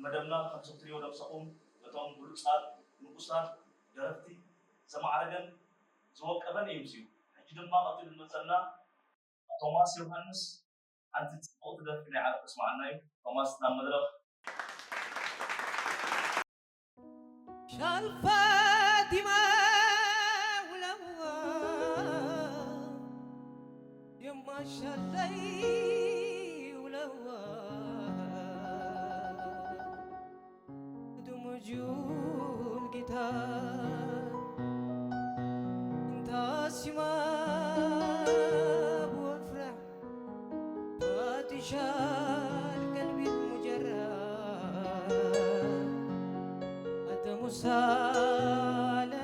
መደብና ከንሶትሪ ወደ ሰቁም በቶም ብሉጻት ንቁሳት ደረፍቲ ዘማዕረገን ዝወቀበን እዩ ሲዩ ሕጂ ድማ ቀጢሉ ዝመፀና ቶማስ ዮሃንስ አንተ ጽፎት ደርፍ ናይ ዓረፍ ተስማዕና እዩ ቶማስ ናብ መድረኽ ሻልፋቲማ ውለዋ የማሻለይ ውለዋ ድሙጁን ጌታ እንታሲማ بوفرح فاتشان قلبي المجرد أنت مسالة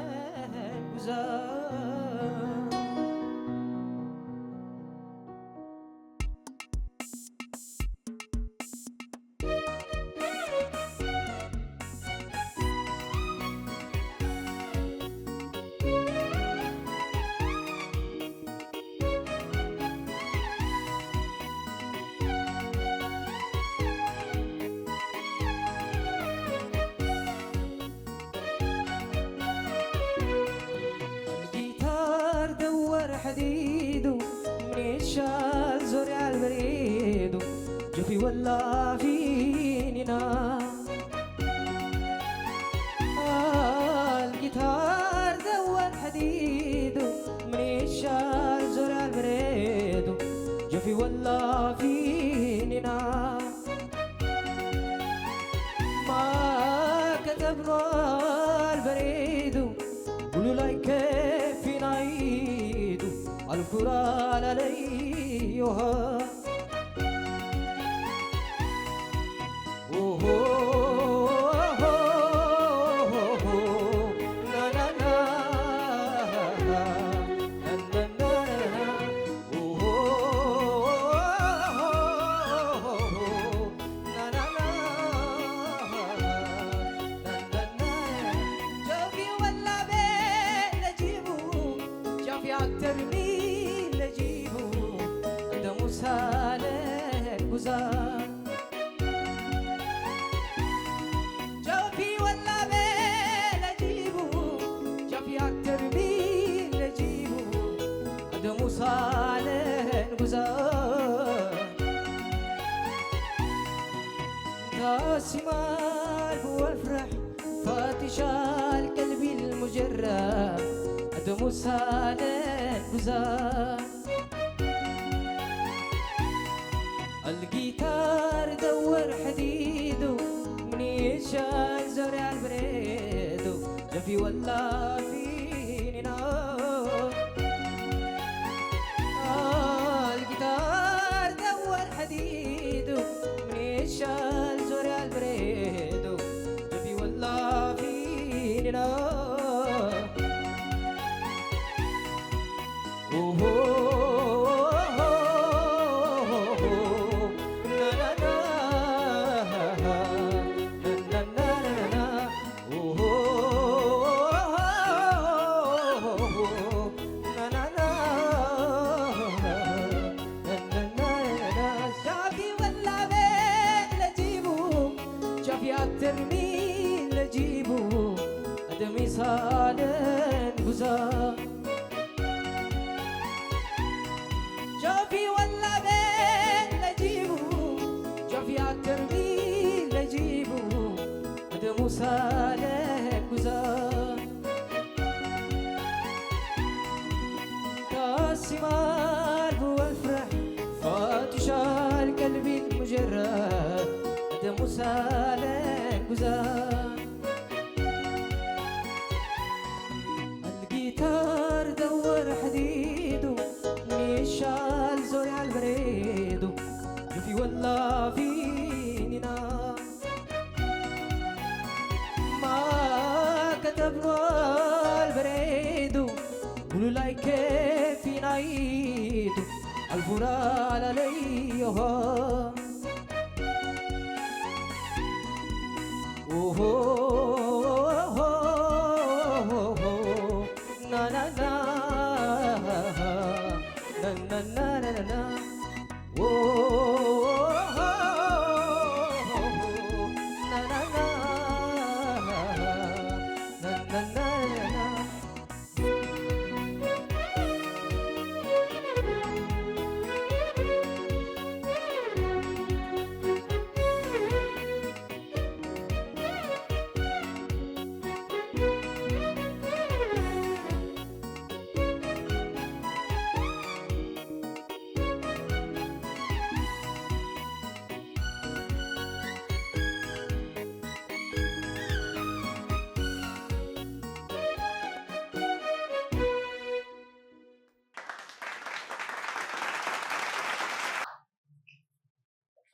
البزار حديده من الشال زوري على البريد جوفي ولا فيننا الجيتار دور حديده من الشال زوري على البريد جوفي ولا فيننا ما كتبنا البريد قولوا لا كيف نعيد القرآن عليها أكتر مين لجيبه ده مسالك بزار جوفي ولا بين لجيبه جوفي أكتر مين لجيبه ده مسالك بزار تاسمال والفرح فاتشال قلبي المجرد مسالك بزار الجيتار دور حديده من يشال زوري على البريدو جفي ولا فيننا الجيتار دور حديده من يشال زوري على البريدو جفي ولا فيننا ترمين لجيبه أدمي صالن بزار جوفي ولا بين لجيبه جوفي الترمين لجيبه أدمي صالن بزار تاسمال والفرح فاتشال قلبي المجرد أدمي صالن بزار الجيتار دور حديده ميشال زوري على البريدو جوفي ولا فيننا ما كتبنا البريدو قولوا لا كيف نعيد الفرال عليها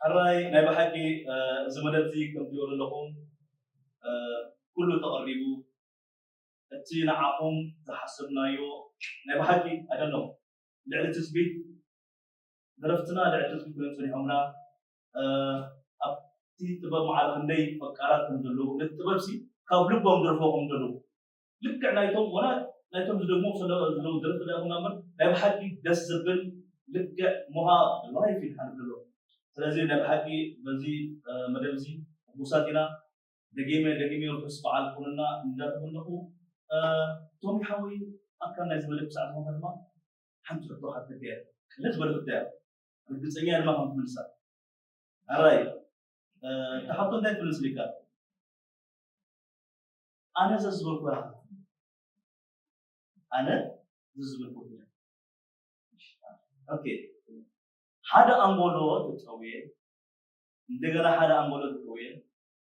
الرأي نبي حكي زملتي كم تقول لهم كله تقربوا تينا عقوم تحسبنا يو نبي حكي أدنو لعلة تثبيت درفتنا لعلة تثبيت بنتوني همنا أبتي تبى مع الغندي فكرات من دلو نتبى بسي قبل بوم درفوهم دلو لك نايتهم ولا نايتهم زدمو زلو درفت ده همنا نبي حكي دس زبل لك مها الله في الحال دلو ስለዚህ ነብሐቂ በዚህ መደብዚ ሙሳቲና ደጌሜ ወርስ በዓል ኩንና እንደተመነቁ ቶም ሓዊ አካና ዝመለክ ሰዓት ከተማ ሓንቲ ተጥሮ ሓትያ ለዝ በለክያ ግልጽኛ ድማ ከም ትምልሳ አራይ ተሐጡ እንታይ ትምልስሊካ አነ ዘዝበልኩ አነ ዘዝበልኩ ኦኬ هذا أنغولو تتويه، عندنا هذا أنغولو تتويه،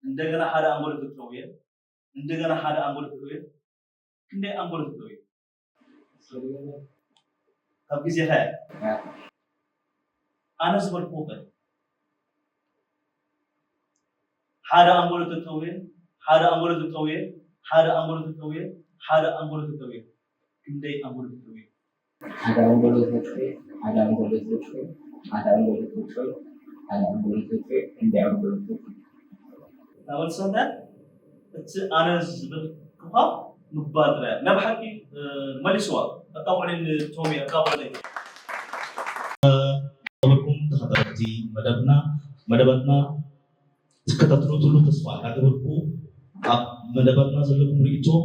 عندنا هذا أنغولو تتويه، عندنا هذا أنغولو تتويه، كنده أنغولو تتويه. طب كيف يخير؟ أنا سبب كوكا. هذا أنغولو تتويه، هذا أنغولو تتويه، هذا أنغولو تتويه، هذا أنغولو تتويه، كنده أنغولو تتويه. هذا أنغولو تتويه، هذا أنغولو تتويه. ada anggota tujuh, tidak anggota tujuh. Awal sana, أنا زبل كها مبادرة، نبحكي ماليسوا، أتابع تومي أتابع لي. أبغاكم تحضرتي مدبنا تكتاتلو تسمع أتابعكم مدبنا زلكم ريتو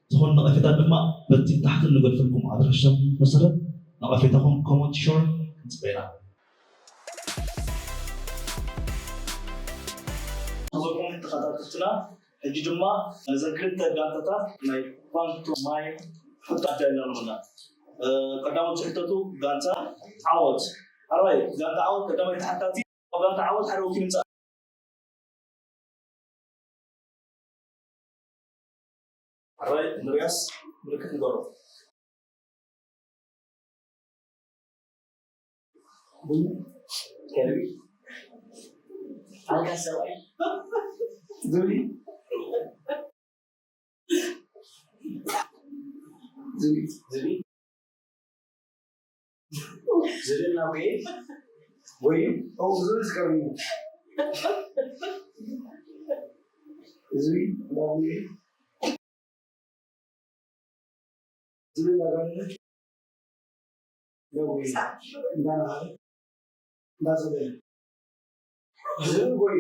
تهون نقفتا دما بتي تحت النقل فيكم عذر الشم مثلا نقفتهم كومون شور سبينا. أبغاكم تخططنا هجي جمع نذكرت جانتتا ناي فانتو ماي حتى أجينا لنا. كدام وجهتو جانتا عود. أراي جانتا عود كدام يتحتاتي أو جانتا عود حروكي نسا. أراي نرياس ملكت نقرأ. كلبي أنا سوي زوي ناوي وي أو زوي سكري زوي ناوي ناوي That's it. Zoom boy.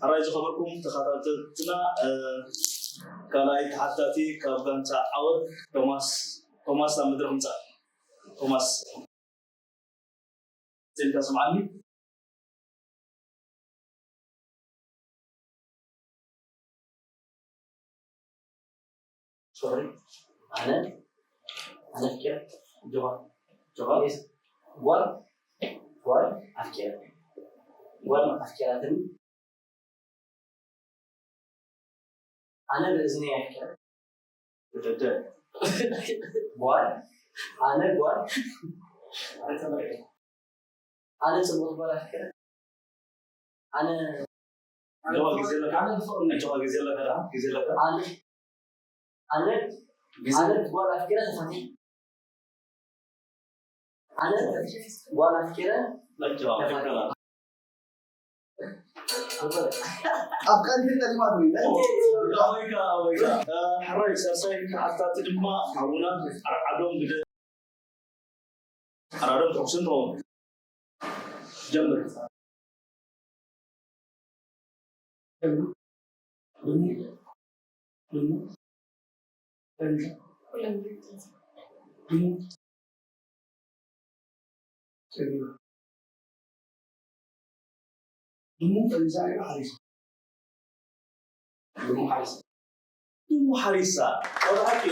أرجو خبركم تخاطرتنا كلاي تحدثي كابغان تعاود توماس لمدرهم توماس أنت سمعني؟ sorry أنا أفكر جواب أفكر أفكاراتني أنا بإذني أفكر بجد أنا سموت أفكر أنا جواب جزيلك أنا تقول أفكار تفهمي أنا تقول أفكار لا جواب أفكار في كلمات ويدا أويكا حرّي سأسأل حتى تجمع هؤلاء عدم بده عدم تحسن هون جمر حريصة أو حكي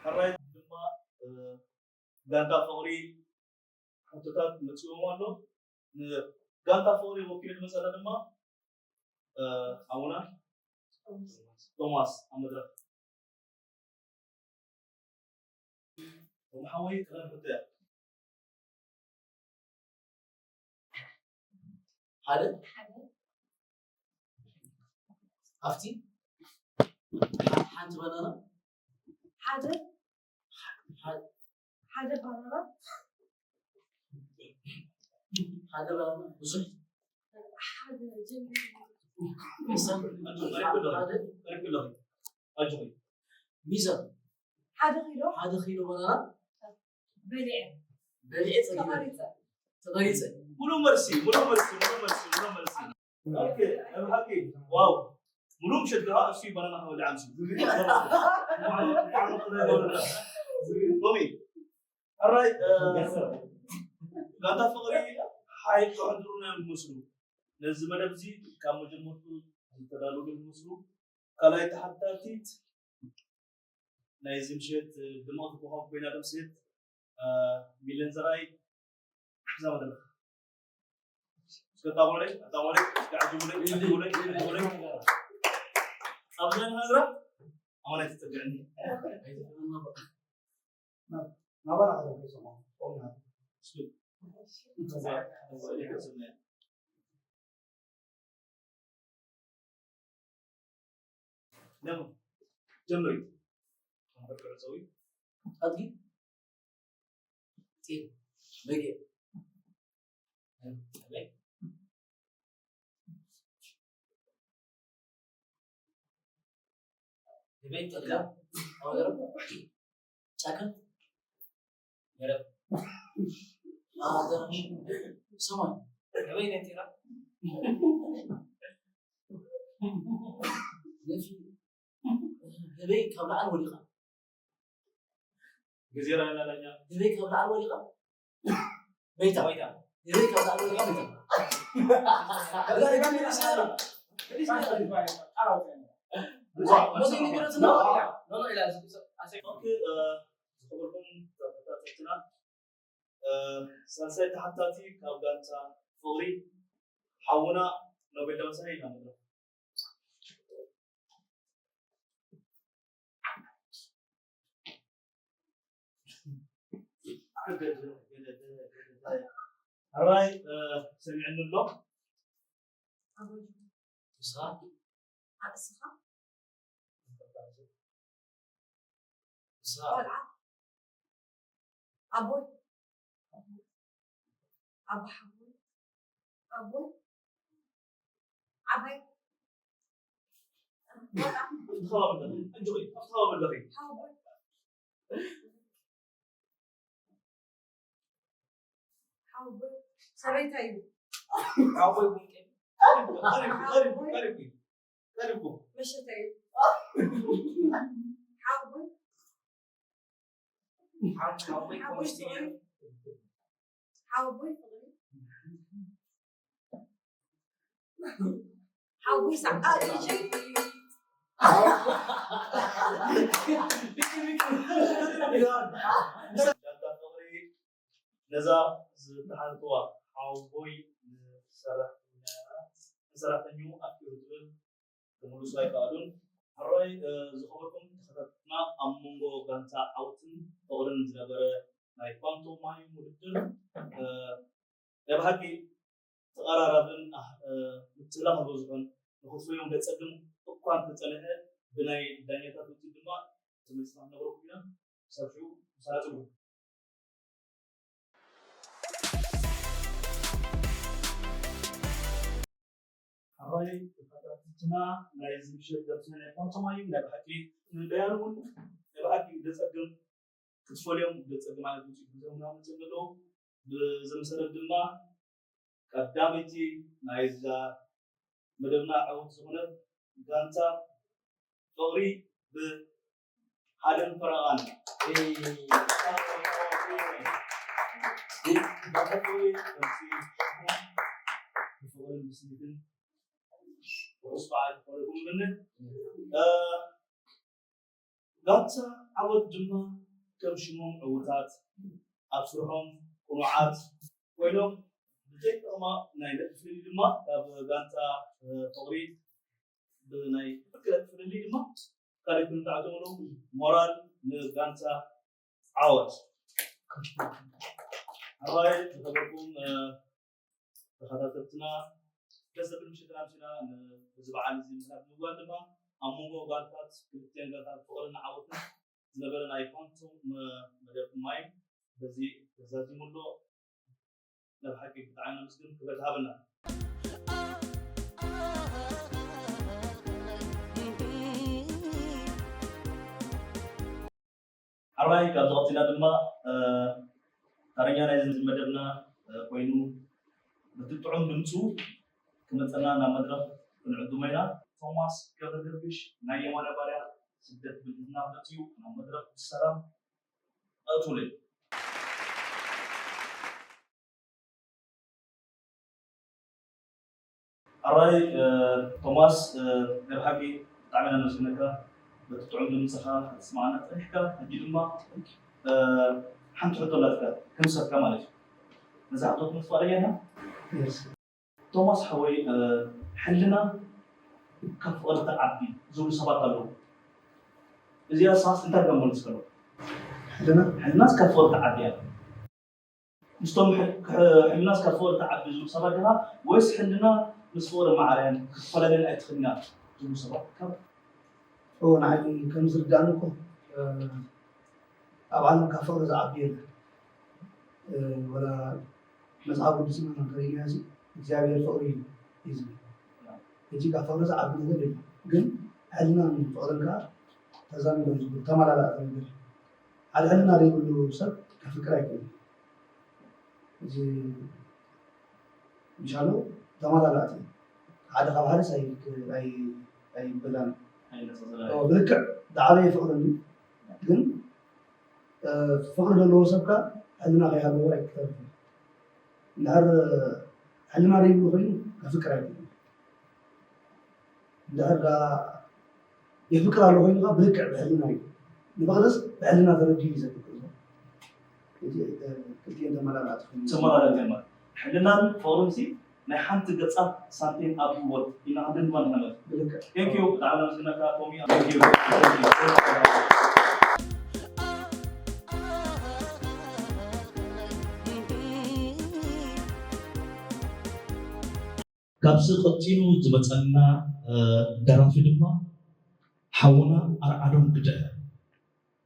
حرّي لما جانتا فوري حطيتها متسومة له جانتا فوري وكيل مثلا لما أونا توماس أمدرك ومحاوي كلام بدأ هذا أفتي حد بنانا حاضر حد حاضر بنانا هذا بنانا بصح حاضر جنبي غير كله أجري ميزان حاضر غيره هذا خيلو بنانا بلع بلعت تغريزة ملو مرسي اوكي انا حكي واو ملو مشد ها في بنانا ولا عمسي قومي الراي غاتا فقري حي قدرنا المسلم لازم نبزي كم جمهور تدالو المسلم كلا يتحدثت لازم شيت دماغ بوها بين ادم سيت ميلان زراي زمان كتابولي كعجبولي أبغى هذا أنا تتبعني ما بنا هذا في سماه قلنا نعم جمري ما بقدر أسوي أدي تي بقي البيت لا أو يرب ساكن يرب درش سمع البيت أنت لا نفي البيت قبل عن وليقة جزيرة لا لا البيت قبل عن وليقة بيتا البيت قبل عن وليقة بيتا لا يبان لي سهلة خبركم تفتاتنا سلسلة تحتاتي كابغانتا فوري حاونا نوبل مساي نمدر الراي سمعنا له صح الصحة صح أبوي أبو حبوي أبوي أبي خاب اللغي انجوي خاب اللغي حبوي حبوي سبيت أيوه أبوي ممكن قريبكم مشيت أيوه حبوي أبوي كويستين حبوي حبوي سعاد يجي نزا زتحانتوا حاوبوي سرحتنيو أكيد كمولو ساي كادون هراي زخبركم تخطنا أمونغو غانتا أوتن أورن زنبرة ناي بانتو ماي مدتر يبهاكي تقراربن متلا مبوزبن نخصوصا بتصدم أقوام تتلهى بناي دانيتا تتدمى تمسنا نبرو فينا سافيو مساعدو هاي فتاتنا لازم شيء درسنا فانتما يوم نبحكي نديرون نبحكي بتصدم كتفوليوم بتصدم على بوتي بزمنا متجلو بزمسر الدما قدامتي نايزا مدبنا عود زمنه غانتا فوري بحالن فرغان باكوي فوري بسنتين وصبع فرغون منه غانتا عود دما كم شموم عوتات أبصرهم قنوعات وينهم بجيك أما نايدة في الدما غانتا فوري بناي فكرة في اللي ما قال كنت تعتبره مورال نغانسا عوض هاي تخبركم تخاطرتنا كسب المشكلة فينا زبعان زي مثلا نقول لما أمور قالت كريستيان قالت فورنا عوضنا زبالنا يفهمتم مدرب ماي بزي ملو لو حكي بتاعنا مسلم كبر هابنا عربي كابتن دما ترى نايز مدرنا كوينو بتطعم دمسو كمثلنا نمدرك كنعدمينا توماس كبربش نايم ولا بارع سدت بالنا بتيو نمدرك السلام أطولي عربي توماس نبحكي تعملنا نسمعك بتطعم دمسها تسمعنا تحكي هدي دما حنت حطلاتك كم سر كمالك نزعتوك من فريقنا يس توماس حوي حلنا كف أرض عبدي زول سبعة له إذا أساس أنت كم بنسكره حلنا كف أرض عبدي مستوى حلنا كف أرض عبدي زول سبعة لها ويس حلنا مسؤول معرين فلنا أدخلنا زول سبعة كم هو نعم كم زردانكم أبعاد كف أرض عبدي ولا مزعب بسمنا كريمة እግዚአብሔር ፍቅሪ ይዝም እጂ ካፈረሰ አብይ ነገር ግን ህልና ፍቅርካ ተዛምዶ ይዝም ተማላላጥ ነገር አልህልና ላይ ሁሉ ሰብ ከፍቅር አይቆም እጂ ኢንሻአላህ ተማላላጥ አደ ከባህር አይ በላን ብልክ ዳዕበ ፍቅር ግን ፍቅር ለሎ ሰብካ ህልና ላይ ያለው አይከር نهار حلنا لي بخير كفكرة نهار يفكر على وين غاب بلكع بحلنا نبغلس بحلنا ترجي يزك كنت أنت ملامات تمرة لما حلنا فورمسي نحنت قصة سنتين أبوات إن عندنا من هذا بلكع thank you تعالى نسمع كاتومي thank you كابس قتينو زمتنا درافي دما حونا أرعدهم كده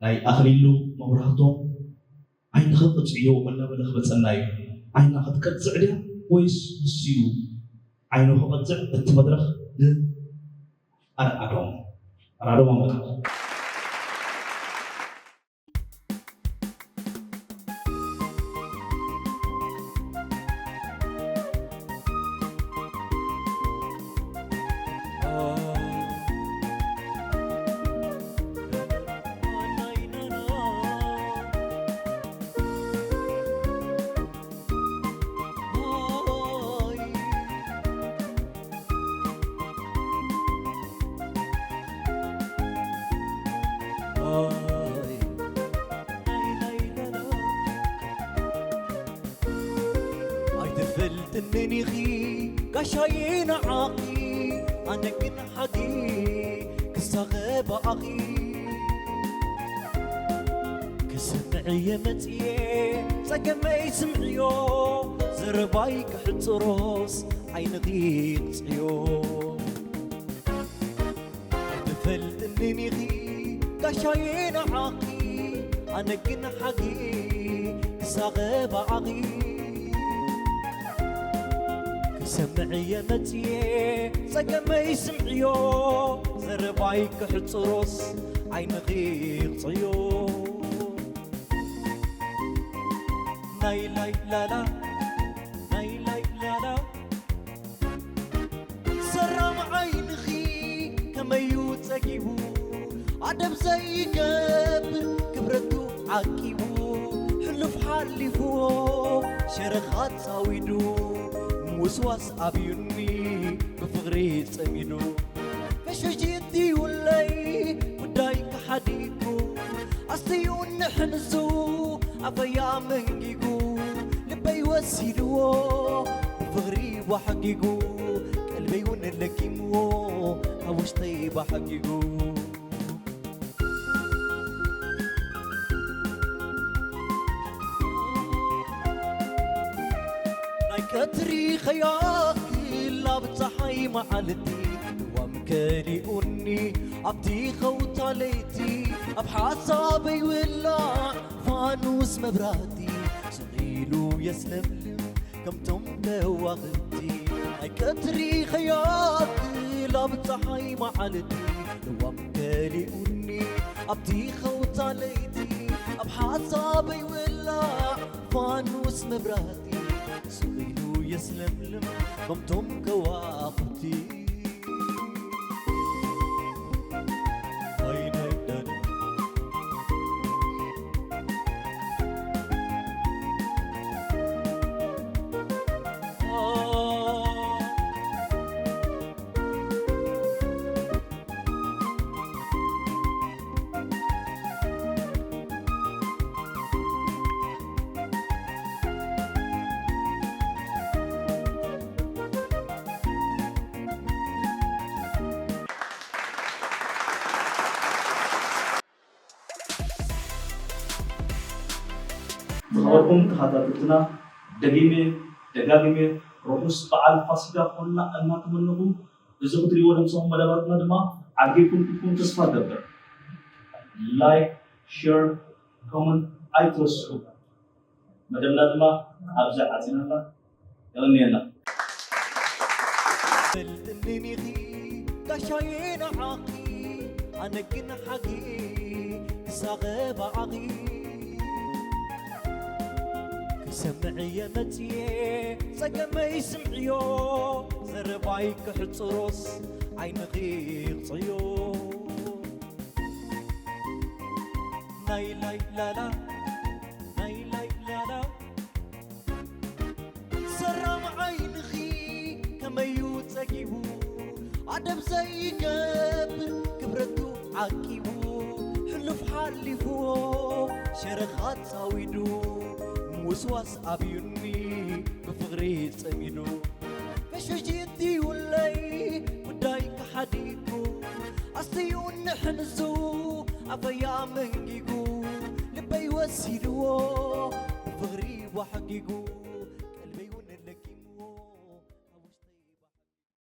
ناي أخليلو مبرهاتهم عين خط تعيو ولا بلا خبتنا عين خط كتزعده ويس سيو عينه خط زع التمدرخ أرعدهم تنني خي كشاين عاقي أنا كن حقي كسغب أخي كسمعي متي سقمي سمعيو زرباي كحتروس عين ضيق عيو دفل تنني خي كشاين عاقي أنا كن حقي كسغب أخي سمعي متي سقمي سمعيو زربايك حصروس عين غير طيو ناي لاي لا لا ناي لاي لا لا سرم عين غي كما يوتقيبو عدب زي قبر كبرتو عاقيبو حلف حالفو شرخات ساويدو وسواس أبيوني بفغري تسمينو فشجيتي ولاي ودايك حديكو أستيون نحنسو أبيا منجيكو لبي وسيلو بفغري وحقيكو قلبي ونلكيمو وشتي بحقيقو ناي كتري خياكي لا بتصحي معلتي ومكريوني عبدي خوت عليتي بحسابي ولا فانوس مبراتي سغيلو يسلم كم تم بوقتي اي كتري خياطي لا بتصحي معلتي ومكريوني عبدي خوت عليتي بحسابي ولا فانوس مبراتي سغيلو يسلم كم تم بوقتي زخبركم تخاطبتنا دقاقمي روحوس بعال فاسقة قلنا أننا تمنكم إذا كنت ريونا مسوهم مدبرتنا دما عجيكم كنتم تصفى دبر لايك شير كومنت أي توسعوا مدبنا دما أبزع عزينا الله يغنينا بلدني غي كشاين عاقي أنا كن حقي ساغب عقي سمعي متي سقمي سمعيو زرباي كحصروس عين غير صيو لاي لاي لا لا لاي لاي لا لا سرم عين خي كما يوتسقيبو عدم زي قبل كبرتو عقيبو حلف حلفو شرخات ساويدو وسواس أبيوني بفغري تسمينو فشجيتي ولاي ودايك حديكو أصيون نحنزو أفيا منجيكو لبي وسيلو بفغري وحقيقو